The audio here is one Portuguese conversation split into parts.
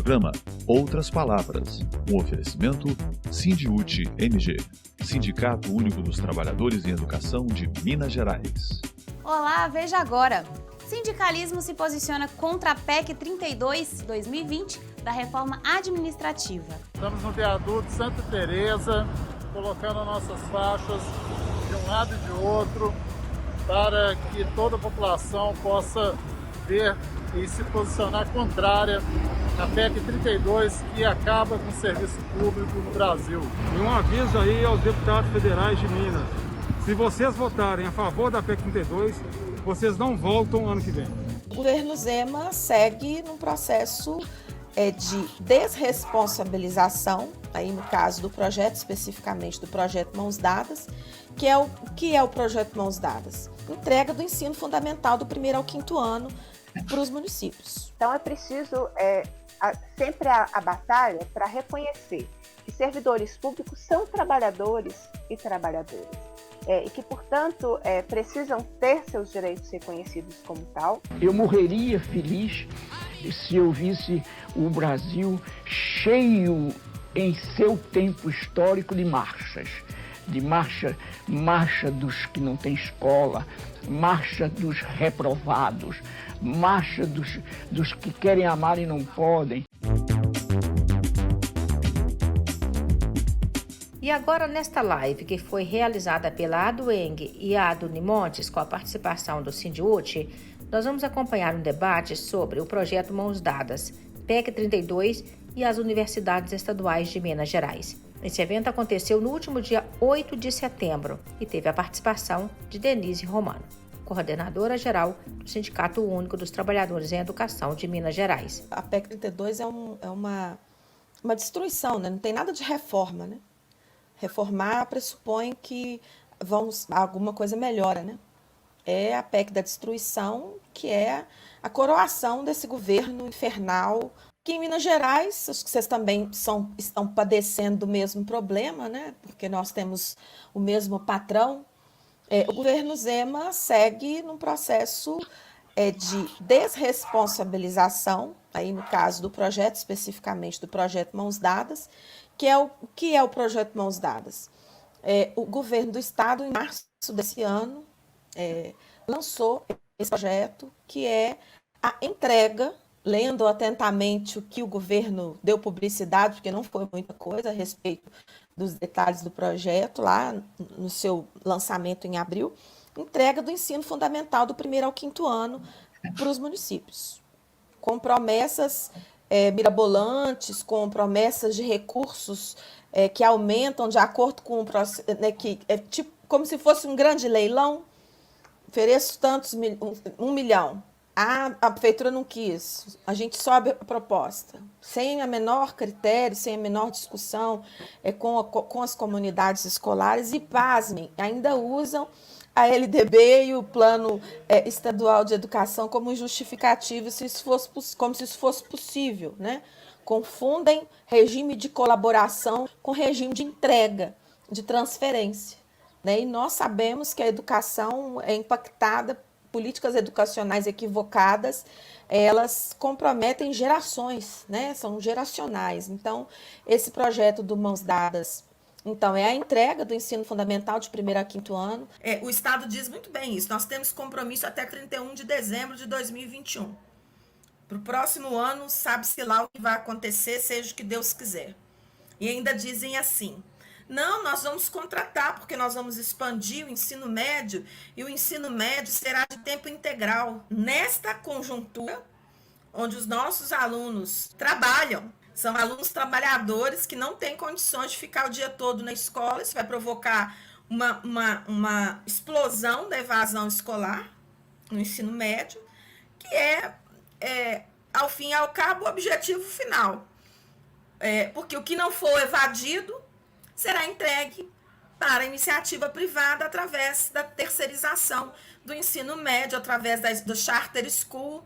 programa Outras Palavras, um oferecimento Sindiúte MG, Sindicato Único dos Trabalhadores em Educação de Minas Gerais. Olá, veja agora. Sindicalismo se posiciona contra a PEC 32/2020 da reforma administrativa. Estamos no viaduto Santa Teresa, colocando nossas faixas de um lado e de outro, para que toda a população possa ver e se posicionar contrária à PEC 32, que acaba com o serviço público no Brasil. E um aviso aí aos deputados federais de Minas: se vocês votarem a favor da PEC 32, vocês não voltam ano que vem. O governo Zema segue num processo de desresponsabilização, aí no caso do projeto, especificamente do projeto Mãos Dadas, que é o projeto Mãos Dadas? Entrega do ensino fundamental do 1º ao 5º ano para os municípios. Então é preciso sempre a batalha para reconhecer que servidores públicos são trabalhadores e trabalhadoras. E que, portanto, precisam ter seus direitos reconhecidos como tal. Eu morreria feliz se eu visse o Brasil cheio em seu tempo histórico de marchas. Marcha dos que não têm escola, marcha dos reprovados, marcha dos que querem amar e não podem. E agora, nesta live, que foi realizada pela Adueng e a Adunimontes, com a participação do Sindiúte, nós vamos acompanhar um debate sobre o projeto Mãos Dadas, PEC 32 e as universidades estaduais de Minas Gerais. Esse evento aconteceu no último dia 8 de setembro e teve a participação de Denise Romano, coordenadora geral do Sindicato Único dos Trabalhadores em Educação de Minas Gerais. A PEC 32 é uma destruição, né? Não tem nada de reforma, né? Reformar pressupõe que alguma coisa melhora, né? É a PEC da destruição, que é a coroação desse governo infernal. Aqui em Minas Gerais, acho que vocês também estão padecendo do mesmo problema, né? Porque nós temos o mesmo patrão. O governo Zema segue num processo de desresponsabilização, aí no caso do projeto, especificamente do projeto Mãos Dadas, que é o projeto Mãos Dadas. O governo do estado, em março desse ano, lançou esse projeto, que é a entrega, lendo atentamente o que o governo deu publicidade, porque não foi muita coisa a respeito dos detalhes do projeto, lá no seu lançamento em abril, entrega do ensino fundamental do 1º ao 5º ano para os municípios, com promessas mirabolantes, com promessas de recursos que aumentam de acordo com o processo, né, que é tipo como se fosse um grande leilão. Ofereço tantos, 1 milhão. A prefeitura não quis, a gente sobe a proposta, sem a menor critério, sem a menor discussão com as comunidades escolares, e pasmem, ainda usam a LDB e o Plano Estadual de Educação como justificativo, como se isso fosse possível, né? Confundem regime de colaboração com regime de entrega, de transferência, né? E nós sabemos que a educação é impactada, políticas educacionais equivocadas, elas comprometem gerações, né? São geracionais. Então, esse projeto do Mãos Dadas, então, é a entrega do ensino fundamental de 1º a 5º ano. O Estado diz muito bem isso. Nós temos compromisso até 31 de dezembro de 2021. Para o próximo ano, sabe-se lá o que vai acontecer, seja o que Deus quiser. E ainda dizem assim: não, nós vamos contratar, porque nós vamos expandir o ensino médio, e o ensino médio será de tempo integral. Nesta conjuntura, onde os nossos alunos trabalham, são alunos trabalhadores que não têm condições de ficar o dia todo na escola, isso vai provocar uma explosão da evasão escolar no ensino médio, que ao fim e ao cabo, o objetivo final. Porque o que não for evadido será entregue para a iniciativa privada através da terceirização do ensino médio, através do charter school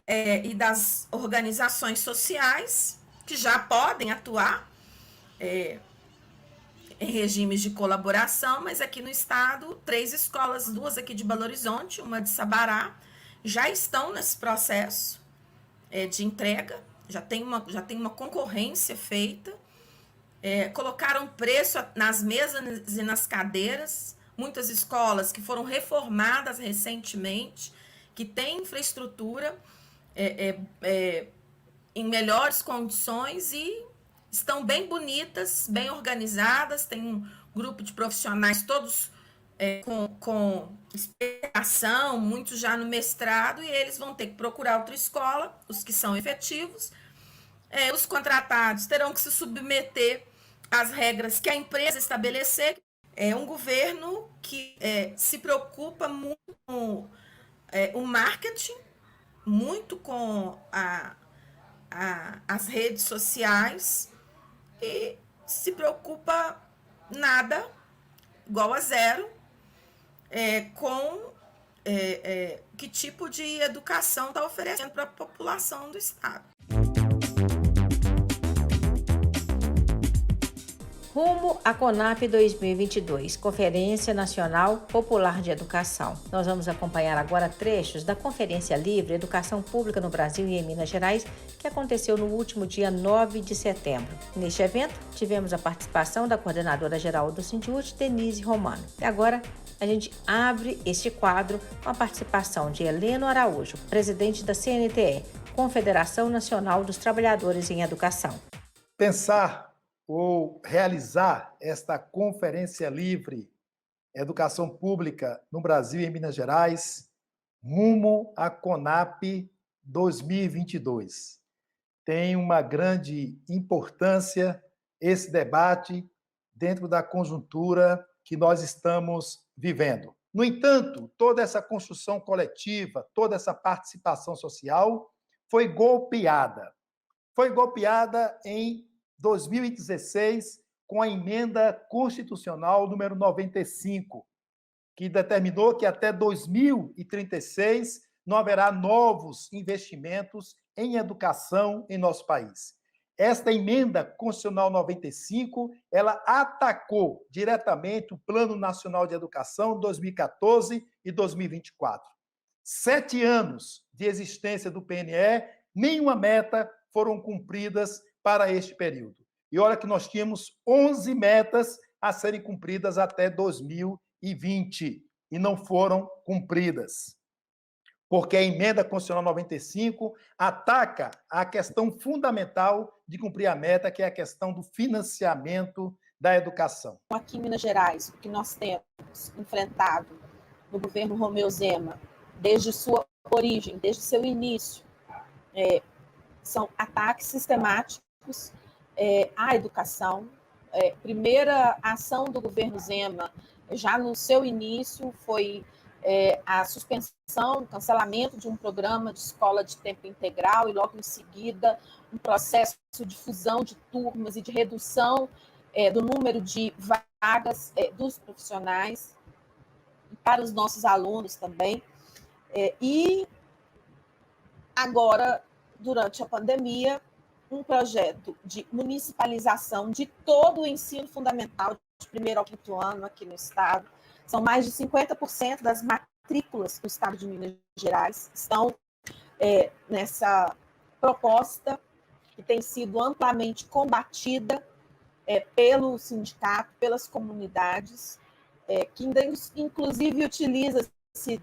e das organizações sociais, que já podem atuar em regimes de colaboração, mas aqui no estado, 3 escolas, 2 aqui de Belo Horizonte, uma de Sabará, já estão nesse processo de entrega. já tem uma concorrência feita, colocaram preço nas mesas e nas cadeiras. Muitas escolas que foram reformadas recentemente, que têm infraestrutura em melhores condições e estão bem bonitas, bem organizadas, tem um grupo de profissionais todos com especialização, muitos já no mestrado, e eles vão ter que procurar outra escola, os que são efetivos. Os contratados terão que se submeter às regras que a empresa estabelecer. É um governo que se preocupa muito com o marketing, muito com as redes sociais, e se preocupa nada, igual a zero, com que tipo de educação está oferecendo para a população do estado. Rumo à CONAP 2022, Conferência Nacional Popular de Educação. Nós vamos acompanhar agora trechos da Conferência Livre Educação Pública no Brasil e em Minas Gerais, que aconteceu no último dia 9 de setembro. Neste evento, tivemos a participação da coordenadora-geral do SINDIUT, Denise Romano. E agora, a gente abre este quadro com a participação de Heleno Araújo, presidente da CNTE, Confederação Nacional dos Trabalhadores em Educação. Pensar ou realizar esta Conferência Livre Educação Pública no Brasil e em Minas Gerais, rumo à CONAP 2022. Tem uma grande importância esse debate dentro da conjuntura que nós estamos vivendo. No entanto, toda essa construção coletiva, toda essa participação social foi golpeada. Foi golpeada em 2016, com a emenda constitucional número 95, que determinou que até 2036 não haverá novos investimentos em educação em nosso país. Esta emenda constitucional 95, ela atacou diretamente o Plano Nacional de Educação 2014 e 2024. 7 anos de existência do PNE, nenhuma meta foram cumpridas para este período. E olha que nós tínhamos 11 metas a serem cumpridas até 2020 e não foram cumpridas. Porque a emenda constitucional 95 ataca a questão fundamental de cumprir a meta, que é a questão do financiamento da educação. Aqui em Minas Gerais, o que nós temos enfrentado no governo Romeu Zema, desde sua origem, desde seu início, são ataques sistemáticos à educação. Primeira ação do governo Zema, já no seu início, foi a suspensão, o cancelamento de um programa de escola de tempo integral e, logo em seguida, um processo de fusão de turmas e de redução do número de vagas dos profissionais para os nossos alunos também. E agora, durante a pandemia, um projeto de municipalização de todo o ensino fundamental, de 1º ao 5º ano aqui no estado. São mais de 50% das matrículas do estado de Minas Gerais estão nessa proposta, que tem sido amplamente combatida pelo sindicato, pelas comunidades, que inclusive utiliza-se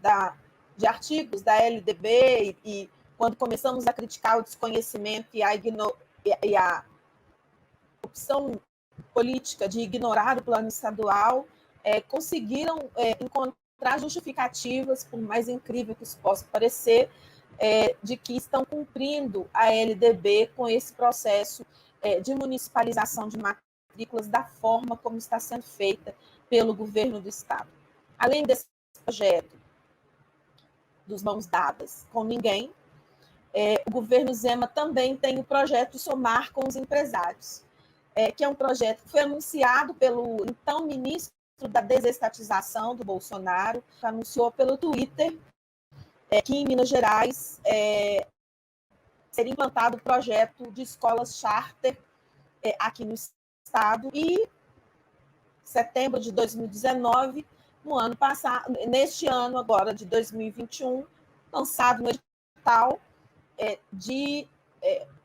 de artigos da LDB e quando começamos a criticar o desconhecimento e a opção política de ignorar o plano estadual, conseguiram encontrar justificativas, por mais incrível que isso possa parecer, de que estão cumprindo a LDB com esse processo de municipalização de matrículas da forma como está sendo feita pelo governo do estado. Além desse projeto dos Mãos Dadas com Ninguém, o governo Zema também tem o projeto Somar com os Empresários, que é um projeto que foi anunciado pelo então ministro da Desestatização do Bolsonaro, que anunciou pelo Twitter que em Minas Gerais seria implantado o projeto de escolas charter aqui no estado. E em setembro de 2019, no ano passado, neste ano agora de 2021, lançado no edital de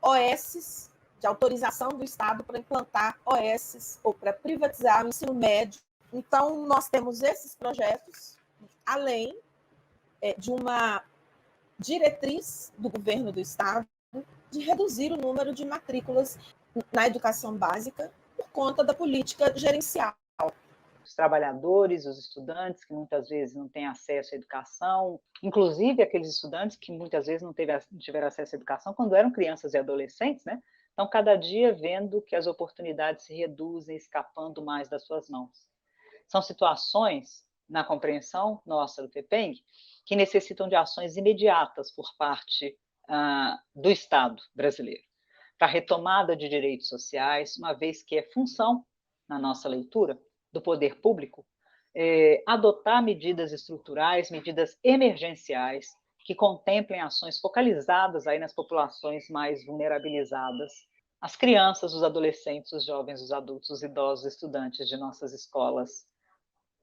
OSs, de autorização do Estado para implantar OSs ou para privatizar o ensino médio. Então, nós temos esses projetos, além de uma diretriz do governo do Estado de reduzir o número de matrículas na educação básica por conta da política gerencial. Os trabalhadores, os estudantes que muitas vezes não têm acesso à educação, inclusive aqueles estudantes que muitas vezes não tiveram acesso à educação quando eram crianças e adolescentes, né? Estão cada dia vendo que as oportunidades se reduzem, escapando mais das suas mãos. São situações, na compreensão nossa do TPENG, que necessitam de ações imediatas por parte do Estado brasileiro, para a retomada de direitos sociais, uma vez que é função, na nossa leitura, do poder público, adotar medidas estruturais, medidas emergenciais, que contemplem ações focalizadas aí nas populações mais vulnerabilizadas, as crianças, os adolescentes, os jovens, os adultos, os idosos, estudantes de nossas escolas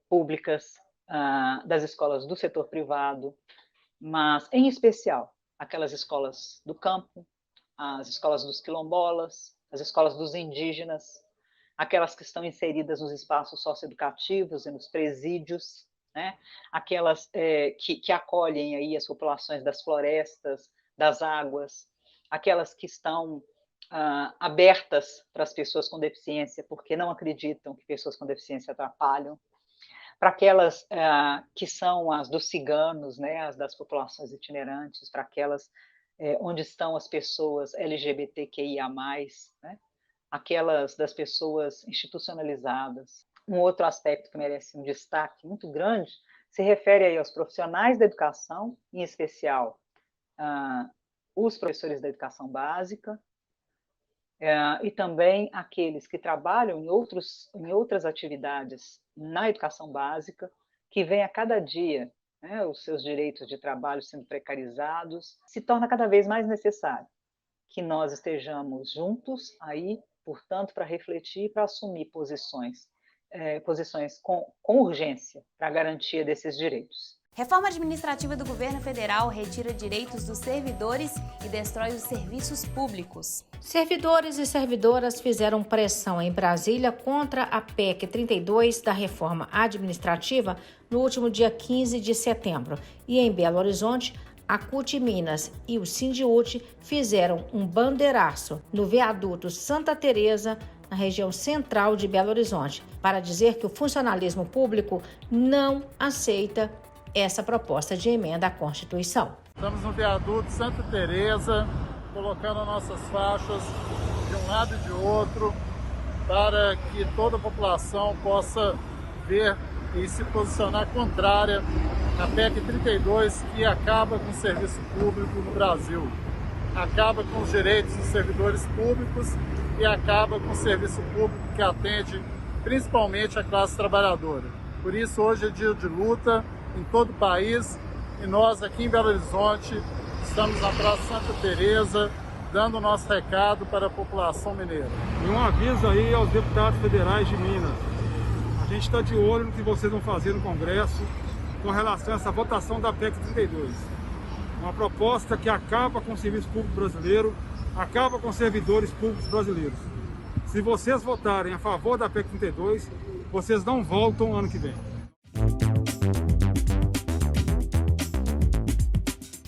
públicas, das escolas do setor privado, mas, em especial, aquelas escolas do campo, as escolas dos quilombolas, as escolas dos indígenas, aquelas que estão inseridas nos espaços socioeducativos e nos presídios, né? Aquelas que acolhem aí as populações das florestas, das águas, aquelas que estão abertas para as pessoas com deficiência, porque não acreditam que pessoas com deficiência atrapalham, para aquelas que são as dos ciganos, né? As das populações itinerantes, para aquelas onde estão as pessoas LGBTQIA+, né? Aquelas das pessoas institucionalizadas. Um outro aspecto que merece um destaque muito grande se refere aí aos profissionais da educação, em especial os professores da educação básica, e também aqueles que trabalham em outras atividades na educação básica, que veem a cada dia, né, os seus direitos de trabalho sendo precarizados. Se torna cada vez mais necessário que nós estejamos juntos aí, portanto, para refletir e para assumir posições com urgência para a garantia desses direitos. Reforma administrativa do governo federal retira direitos dos servidores e destrói os serviços públicos. Servidores e servidoras fizeram pressão em Brasília contra a PEC 32 da reforma administrativa no último dia 15 de setembro. E em Belo Horizonte, a CUT Minas e o Sindiúti fizeram um bandeiraço no viaduto Santa Teresa, na região central de Belo Horizonte, para dizer que o funcionalismo público não aceita essa proposta de emenda à Constituição. Estamos no viaduto Santa Teresa, colocando nossas faixas de um lado e de outro, para que toda a população possa ver e se posicionar contrária à PEC 32, que acaba com o serviço público no Brasil, acaba com os direitos dos servidores públicos e acaba com o serviço público que atende principalmente a classe trabalhadora. Por isso, hoje é dia de luta em todo o país, e nós aqui em Belo Horizonte estamos na Praça Santa Teresa, dando o nosso recado para a população mineira. E um aviso aí aos deputados federais de Minas. A gente está de olho no que vocês vão fazer no Congresso com relação a essa votação da PEC 32. Uma proposta que acaba com o serviço público brasileiro, acaba com os servidores públicos brasileiros. Se vocês votarem a favor da PEC 32, vocês não voltam ano que vem.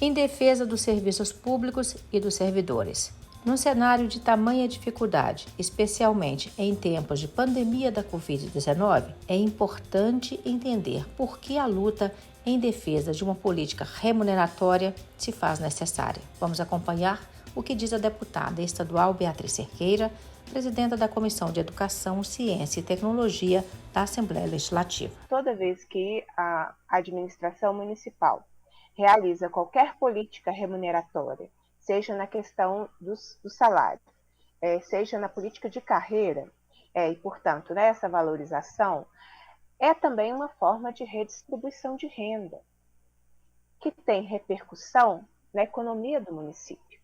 Em defesa dos serviços públicos e dos servidores. Num cenário de tamanha dificuldade, especialmente em tempos de pandemia da Covid-19, é importante entender por que a luta em defesa de uma política remuneratória se faz necessária. Vamos acompanhar o que diz a deputada estadual Beatriz Cerqueira, presidenta da Comissão de Educação, Ciência e Tecnologia da Assembleia Legislativa. Toda vez que a administração municipal realiza qualquer política remuneratória, seja na questão do salário, seja na política de carreira, e, portanto, essa valorização, é também uma forma de redistribuição de renda, que tem repercussão na economia do município.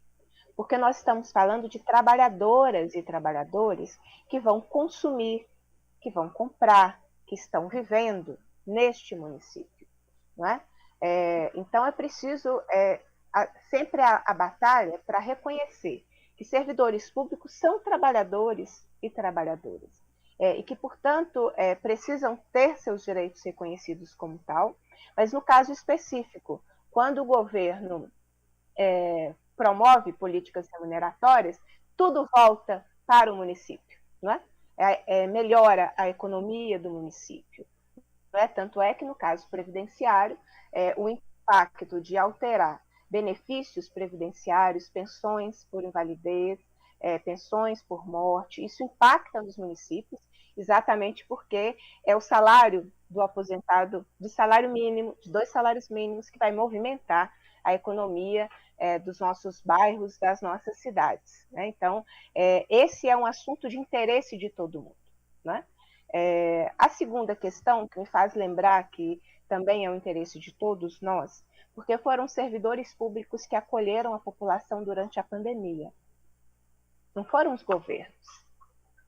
Porque nós estamos falando de trabalhadoras e trabalhadores que vão consumir, que vão comprar, que estão vivendo neste município, não é? Então, é preciso sempre a batalha para reconhecer que servidores públicos são trabalhadores e trabalhadoras, e que, portanto, precisam ter seus direitos reconhecidos como tal, mas no caso específico, quando o governo promove políticas remuneratórias, tudo volta para o município, não é? Melhora a economia do município. Não é? Tanto é que, no caso previdenciário, o impacto de alterar benefícios previdenciários, pensões por invalidez, pensões por morte, isso impacta nos municípios, exatamente porque é o salário do aposentado, de salário mínimo, de 2 salários mínimos, que vai movimentar a economia dos nossos bairros, das nossas cidades, né? Então, esse é um assunto de interesse de todo mundo, né? A segunda questão, que me faz lembrar que também é o interesse de todos nós, porque foram servidores públicos que acolheram a população durante a pandemia. Não foram os governos.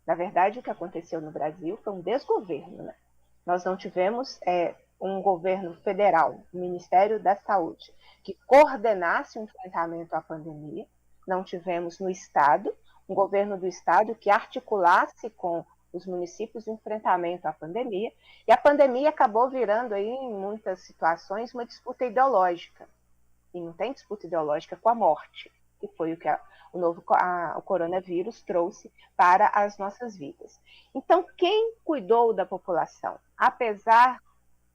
Na verdade, o que aconteceu no Brasil foi um desgoverno, né? Nós não tivemos um governo federal, o Ministério da Saúde, que coordenasse o enfrentamento à pandemia. Não tivemos no Estado, um governo do Estado que articulasse com os municípios o enfrentamento à pandemia, e a pandemia acabou virando aí, em muitas situações, uma disputa ideológica. E não tem disputa ideológica com a morte, que foi o que o coronavírus trouxe para as nossas vidas. Então, quem cuidou da população, apesar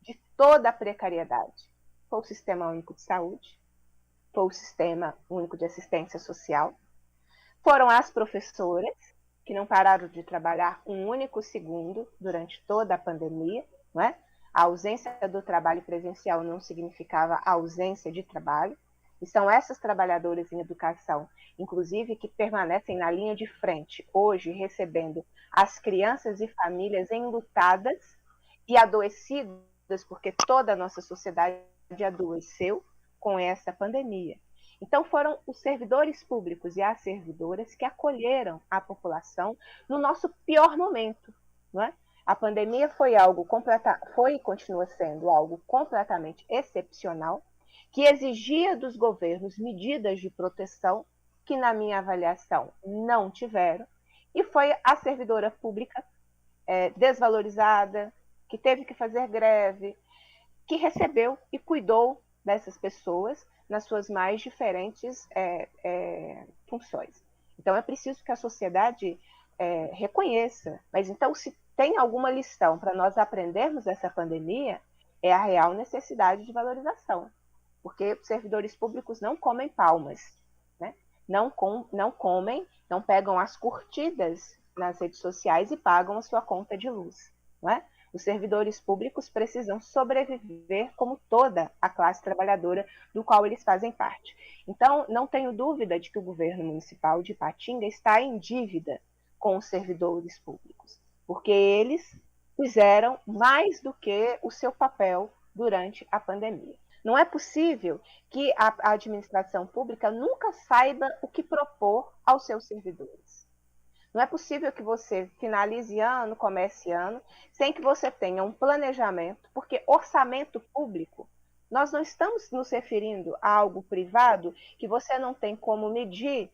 de toda a precariedade, foi o Sistema Único de Saúde, foi o Sistema Único de Assistência Social, foram as professoras, que não pararam de trabalhar um único segundo durante toda a pandemia, não é? A ausência do trabalho presencial não significava ausência de trabalho, e são essas trabalhadoras em educação, inclusive, que permanecem na linha de frente, hoje recebendo as crianças e famílias enlutadas e adoecidas, porque toda a nossa sociedade adoeceu com essa pandemia. Então, foram os servidores públicos e as servidoras que acolheram a população no nosso pior momento, não é? A pandemia foi e continua sendo algo completamente excepcional, que exigia dos governos medidas de proteção que, na minha avaliação, não tiveram, e foi a servidora pública desvalorizada, que teve que fazer greve, que recebeu e cuidou dessas pessoas nas suas mais diferentes funções. Então, é preciso que a sociedade reconheça. Mas, então, se tem alguma lição para nós aprendermos dessa pandemia, é a real necessidade de valorização. Porque os servidores públicos não comem palmas, né? Não pegam as curtidas nas redes sociais e pagam a sua conta de luz, não é? Os servidores públicos precisam sobreviver como toda a classe trabalhadora do qual eles fazem parte. Então, não tenho dúvida de que o governo municipal de Ipatinga está em dívida com os servidores públicos, porque eles fizeram mais do que o seu papel durante a pandemia. Não é possível que a administração pública nunca saiba o que propor aos seus servidores. Não é possível que você finalize ano, comece ano, sem que você tenha um planejamento, porque orçamento público, nós não estamos nos referindo a algo privado que você não tem como medir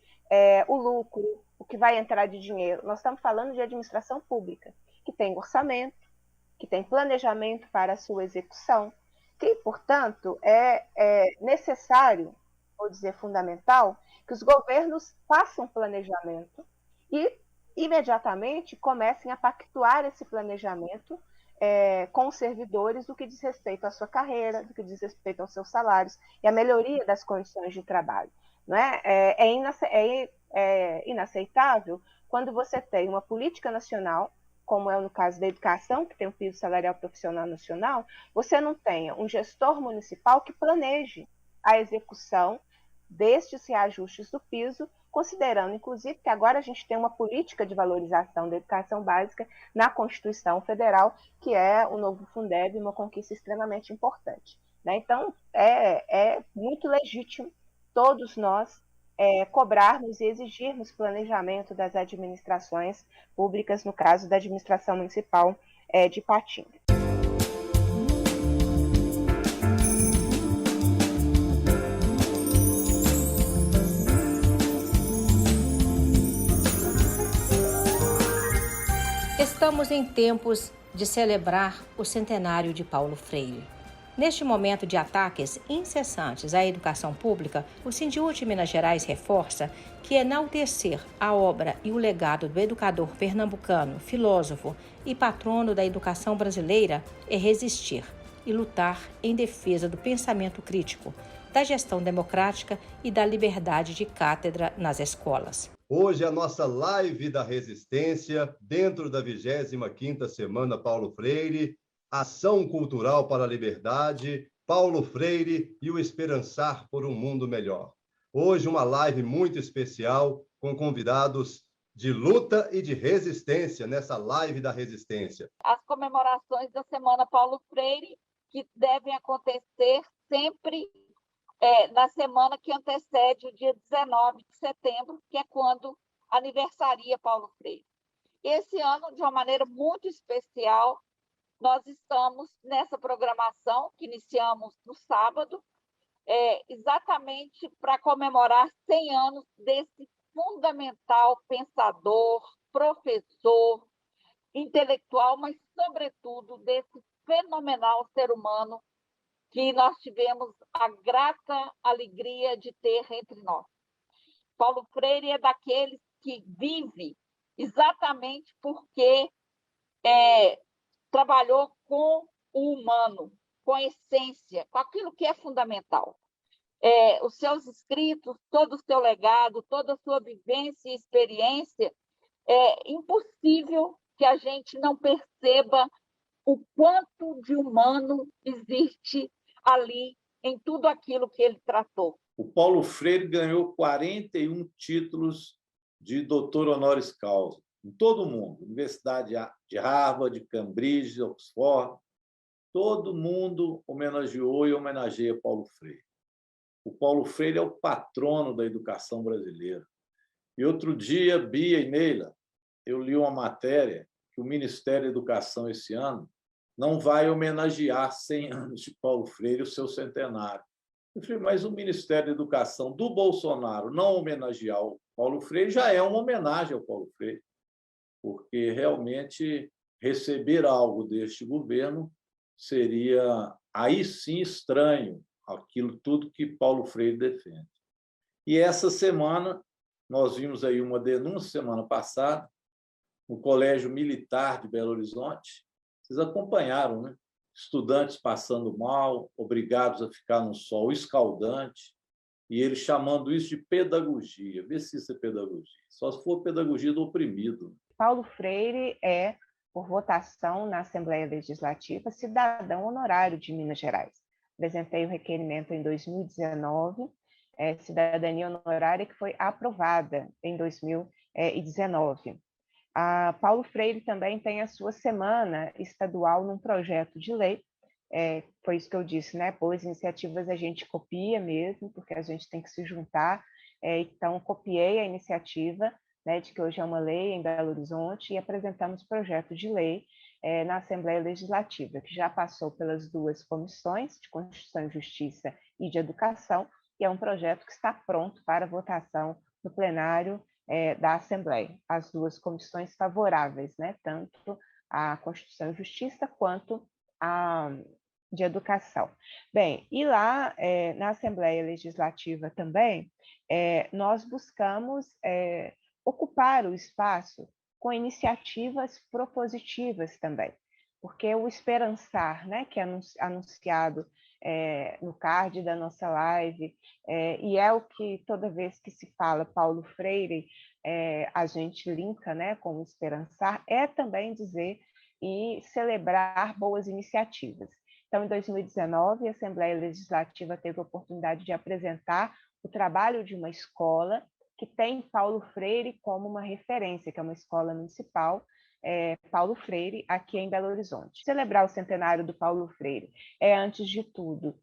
o lucro, o que vai entrar de dinheiro. Nós estamos falando de administração pública, que tem orçamento, que tem planejamento para a sua execução, que, portanto, é necessário, vou dizer fundamental, que os governos façam planejamento e imediatamente comecem a pactuar esse planejamento com os servidores do que diz respeito à sua carreira, do que diz respeito aos seus salários e à melhoria das condições de trabalho. Não é? É inaceitável quando você tem uma política nacional, como é no caso da educação, que tem o piso salarial profissional nacional, você não tenha um gestor municipal que planeje a execução destes reajustes do piso, considerando, inclusive, que agora a gente tem uma política de valorização da educação básica na Constituição Federal, que é o novo Fundeb, uma conquista extremamente importante, né? Então, é muito legítimo todos nós cobrarmos e exigirmos planejamento das administrações públicas, no caso da administração municipal de Ipatinga. Estamos em tempos de celebrar o centenário de Paulo Freire. Neste momento de ataques incessantes à educação pública, o Sindiúti Minas Gerais reforça que enaltecer a obra e o legado do educador pernambucano, filósofo e patrono da educação brasileira é resistir e lutar em defesa do pensamento crítico, da gestão democrática e da liberdade de cátedra nas escolas. Hoje é a nossa live da resistência, dentro da 25ª Semana Paulo Freire, Ação Cultural para a Liberdade, Paulo Freire e o Esperançar por um Mundo Melhor. Hoje uma live muito especial, com convidados de luta e de resistência, nessa live da resistência. As comemorações da Semana Paulo Freire, que devem acontecer sempre na semana que antecede o dia 19 de setembro, que é quando aniversaria Paulo Freire. Esse ano, de uma maneira muito especial, nós estamos nessa programação, que iniciamos no sábado, exatamente para comemorar 100 anos desse fundamental pensador, professor, intelectual, mas, sobretudo, desse fenomenal ser humano que nós tivemos a grata alegria de ter entre nós. Paulo Freire é daqueles que vive exatamente porque trabalhou com o humano, com a essência, com aquilo que é fundamental. Os seus escritos, todo o seu legado, toda a sua vivência e experiência, é impossível que a gente não perceba o quanto de humano existe ali em tudo aquilo que ele tratou. O Paulo Freire ganhou 41 títulos de doutor honoris causa em todo o mundo. Universidade de Harvard, de Cambridge, Oxford. Todo mundo homenageou e homenageia Paulo Freire. O Paulo Freire é o patrono da educação brasileira. E outro dia, Bia e Neila, eu li uma matéria que o Ministério da Educação esse ano não vai homenagear 100 anos de Paulo Freire, o seu centenário. Eu falei, mas o Ministério da Educação do Bolsonaro não homenagear o Paulo Freire já é uma homenagem ao Paulo Freire, porque realmente receber algo deste governo seria, aí sim, estranho aquilo tudo que Paulo Freire defende. E essa semana, nós vimos aí uma denúncia, semana passada, no Colégio Militar de Belo Horizonte. Vocês acompanharam, né? Estudantes passando mal, obrigados a ficar no sol escaldante, e eles chamando isso de pedagogia. Vê se isso é pedagogia. Só se for pedagogia do oprimido. Paulo Freire é, por votação na Assembleia Legislativa, cidadão honorário de Minas Gerais. Apresentei o requerimento em 2019, cidadania honorária que foi aprovada em 2019. Paulo Freire também tem a sua semana estadual num projeto de lei. Foi isso que eu disse, né? Boas iniciativas a gente copia mesmo, porque a gente tem que se juntar. Então, copiei a iniciativa, né, de que hoje é uma lei em Belo Horizonte e apresentamos projeto de lei na Assembleia Legislativa, que já passou pelas duas comissões, de Constituição e Justiça e de Educação, e é um projeto que está pronto para votação no plenário da Assembleia. As duas comissões favoráveis, né, tanto a Constituição e Justiça quanto a de Educação. Bem, e lá na Assembleia Legislativa também, nós buscamos ocupar o espaço com iniciativas propositivas também, porque o Esperançar, né, que é anunciado no card da nossa live, e é o que toda vez que se fala Paulo Freire, a gente linka, né, com o Esperançar, é também dizer e celebrar boas iniciativas. Então, em 2019, a Assembleia Legislativa teve a oportunidade de apresentar o trabalho de uma escola que tem Paulo Freire como uma referência, que é uma escola municipal, Paulo Freire, aqui em Belo Horizonte. Celebrar o centenário do Paulo Freire é, antes de tudo,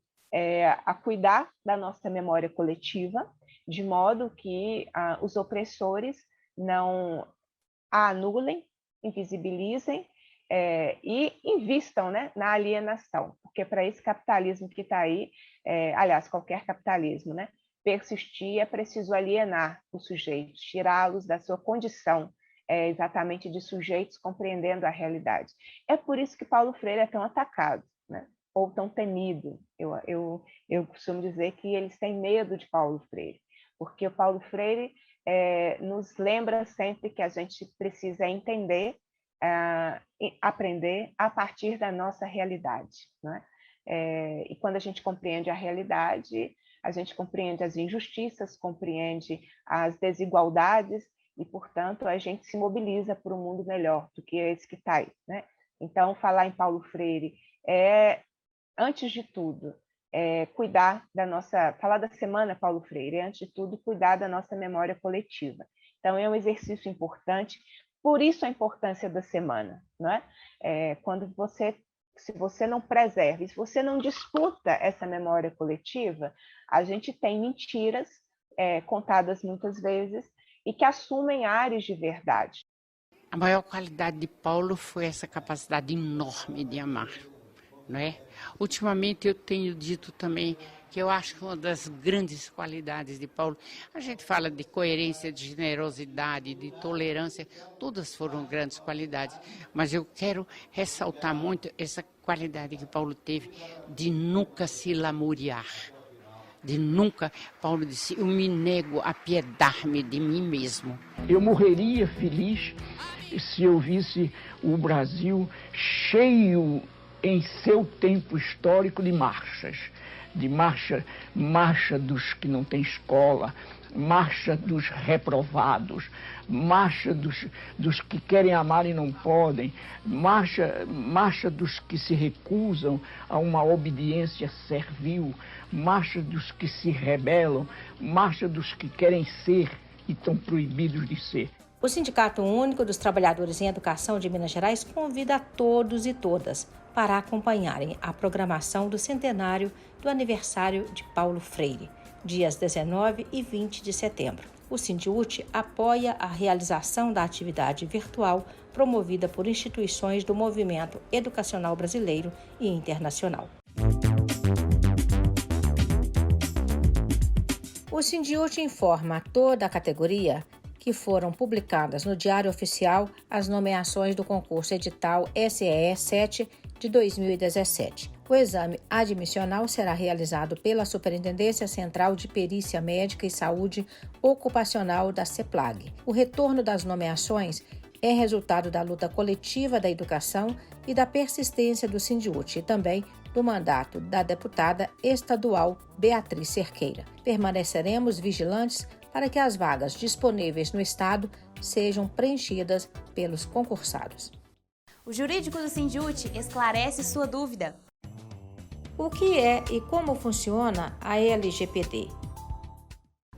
a cuidar da nossa memória coletiva, de modo que os opressores não a anulem, invisibilizem e invistam, né, na alienação, porque para esse capitalismo que está aí, aliás, qualquer capitalismo, né, persistir é preciso alienar os sujeitos, tirá-los da sua condição exatamente de sujeitos compreendendo a realidade. É por isso que Paulo Freire é tão atacado, né? Ou tão temido. Eu costumo dizer que eles têm medo de Paulo Freire, porque o Paulo Freire nos lembra sempre que a gente precisa entender, aprender a partir da nossa realidade, né? E quando a gente compreende a realidade, a gente compreende as injustiças, compreende as desigualdades e, portanto, a gente se mobiliza por um mundo melhor do que esse que está aí, né? Então, falar em Paulo Freire antes de tudo, cuidar da nossa... Falar da Semana Paulo Freire antes de tudo, cuidar da nossa memória coletiva. Então, é um exercício importante, por isso a importância da semana, não é? Se você não preserva, se você não disputa essa memória coletiva, a gente tem mentiras contadas muitas vezes e que assumem áreas de verdade. A maior qualidade de Paulo foi essa capacidade enorme de amar, não é? Ultimamente eu tenho dito também que eu acho que uma das grandes qualidades de Paulo, a gente fala de coerência, de generosidade, de tolerância, todas foram grandes qualidades, mas eu quero ressaltar muito essa qualidade que Paulo teve de nunca se lamuriar, de nunca, Paulo disse, eu me nego a apiedar-me de mim mesmo. Eu morreria feliz se eu visse o Brasil cheio em seu tempo histórico de marchas, marcha dos que não têm escola, marcha dos reprovados, marcha dos que querem amar e não podem, marcha dos que se recusam a uma obediência servil, marcha dos que se rebelam, marcha dos que querem ser e estão proibidos de ser. O Sindicato Único dos Trabalhadores em Educação de Minas Gerais convida a todos e todas para acompanharem a programação do centenário do aniversário de Paulo Freire, dias 19 e 20 de setembro. O Sindiúte apoia a realização da atividade virtual promovida por instituições do movimento educacional brasileiro e internacional. O Sindiúte informa a toda a categoria que foram publicadas no Diário Oficial as nomeações do concurso edital SEE 7 de 2017. O exame admissional será realizado pela Superintendência Central de Perícia Médica e Saúde Ocupacional da CEPLAG. O retorno das nomeações é resultado da luta coletiva da educação e da persistência do Sindiúte e também do mandato da deputada estadual Beatriz Cerqueira. Permaneceremos vigilantes para que as vagas disponíveis no Estado sejam preenchidas pelos concursados. O jurídico do Sindiúte esclarece sua dúvida. O que é e como funciona a LGPD?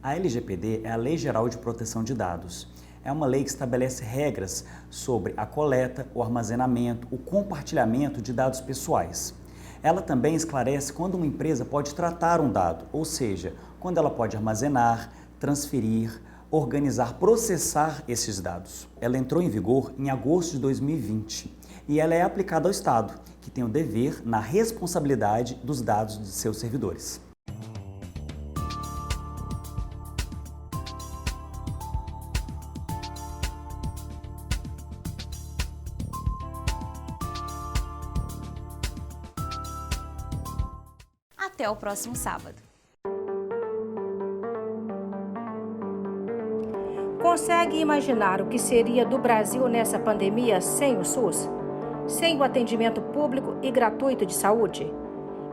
A LGPD é a Lei Geral de Proteção de Dados. É uma lei que estabelece regras sobre a coleta, o armazenamento, o compartilhamento de dados pessoais. Ela também esclarece quando uma empresa pode tratar um dado, ou seja, quando ela pode armazenar, transferir, organizar, processar esses dados. Ela entrou em vigor em agosto de 2020 e ela é aplicada ao Estado, que tem o dever na responsabilidade dos dados de seus servidores. Até o próximo sábado. Consegue imaginar o que seria do Brasil nessa pandemia sem o SUS? Sem o atendimento público e gratuito de saúde?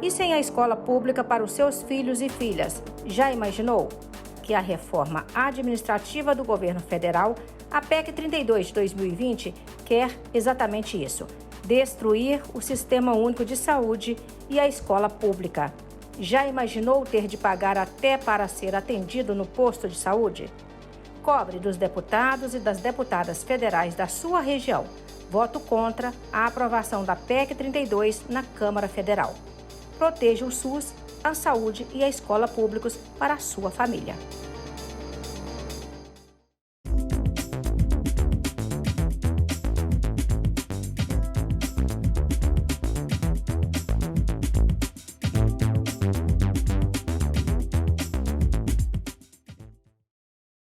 E sem a escola pública para os seus filhos e filhas? Já imaginou que a reforma administrativa do governo federal, a PEC 32 de 2020, quer exatamente isso: destruir o Sistema Único de Saúde e a escola pública? Já imaginou ter de pagar até para ser atendido no posto de saúde? Cobre dos deputados e das deputadas federais da sua região voto contra a aprovação da PEC 32 na Câmara Federal. Proteja o SUS, a saúde e a escola públicos para a sua família.